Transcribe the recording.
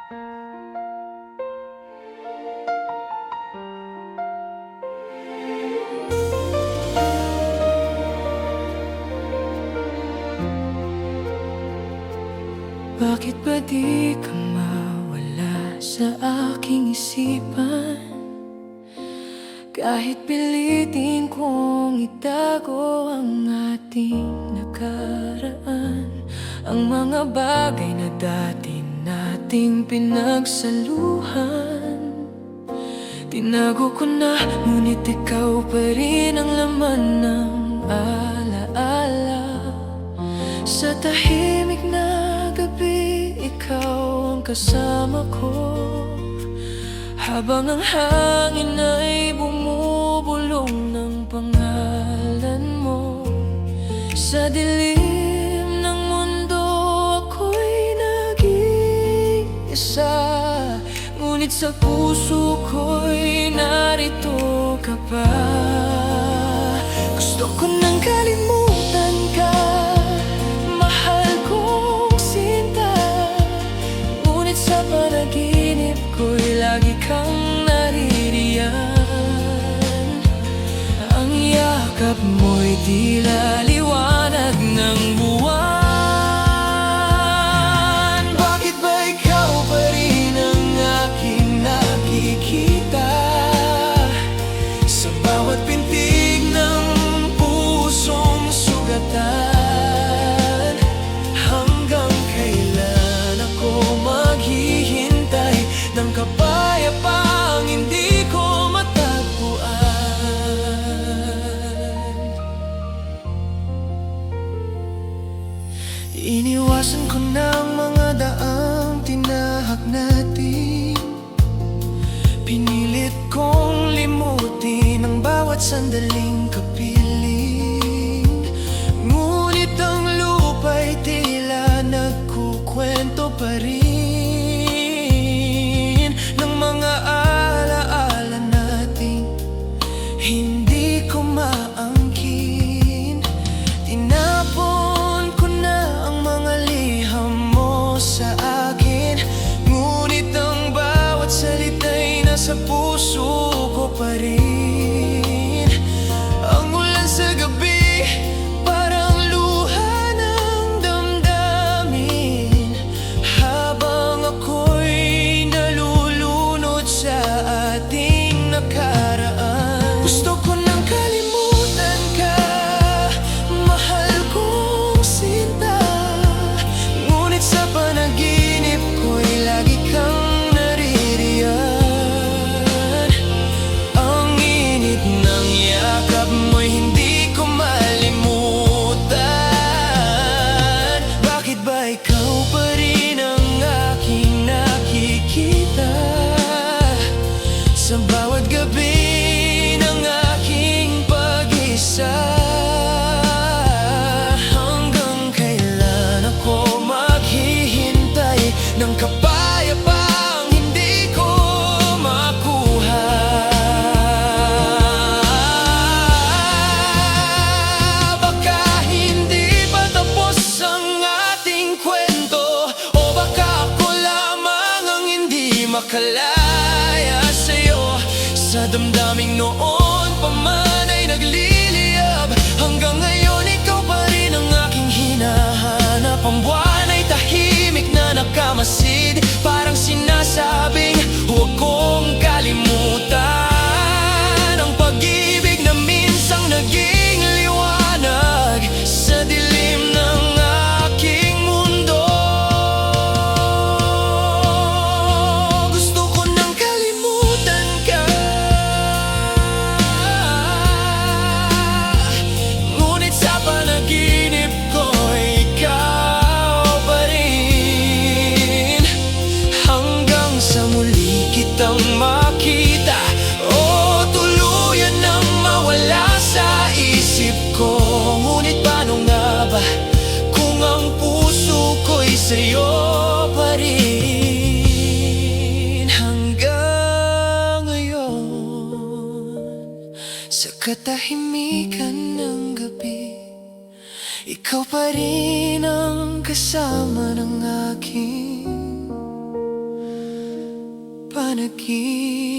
Bakit ba di ka mawala sa aking isipan? Kahit pilitin kong itago ang ating nakaraan, ang mga bagay na dati nating pinagsaluhan, tinago ko na, ngunit ikaw pa rin ang laman ng alaala. Sa tahimik na gabi, ikaw ang kasama ko, habang ang hangin ay bumubulong ng pangalan mo. Sa dilim ng mundo ako'y nag-iisa, ngunit sa puso ko'y narito ka pa. Gusto ko nang kalimutan ka, mahal kong sinta, ngunit sa panaginip ko'y lagi kang naririyan. Ang yakap mo'y tila liwanag ng buwan. Bakit ba ikaw pa rin ang aking nakikita sa bawat pintig ng pusong sugatan? Hanggang kailan ako maghihintay ng kapayapaang hindi ko matagpuan? Iniwasan ko ng mga daang tinahak natin, pinilit kong limutin ang bawat sandaling kapiling, ngunit ang lupa'y tila nagkukwento pa rin ng mga alaala nating hindi ko maangkin. Tinapon ko na ang mga liham mo sa akin, ngunit ang bawat salita'y nasa puso ko pa rin. Ang ulan sa gabi, parang luha ng damdamin, habang ako'y nalulunod sa ating nakaraan. Gusto ko nang kalimutan ka, mahal kong sinta, ngunit sa panaginip ko'y lagi kang naririyan. Ang init ng yakap mo'y hindi ko malimutan. Bakit ba ikaw pa rin ang aking nakikita sa bawat gabi ng aking pag-isa? Hanggang kailan ako maghihintay ng kapayapaang hindi ko makuha? Baka hindi pa tapos ang ating kwento, o baka ako lamang ang hindi makalaya sa'yo. Sa damdaming noon pa man ay nagliliyab, hanggang ngayon ikaw pa rin ang aking hinahanap. Ang buwan ay tahimik na nakamasid, parang sinasabing huwag kong kalimutan ang pag-ibig na minsang naging liwanag sa dilim ng aking mundo. Gusto ko nang kalimutan ka, ngunit sa panaginip ko ikaw pa rin. Hanggang sa muli kitang makita, o tuluyan nang mawala sa isip ko. Ngunit paano nga ba kung ang puso ko'y sa'yo pa rin? Hanggang ngayon, sa katahimikan ng gabi, ikaw pa rin ang kasama ng aking panaginip.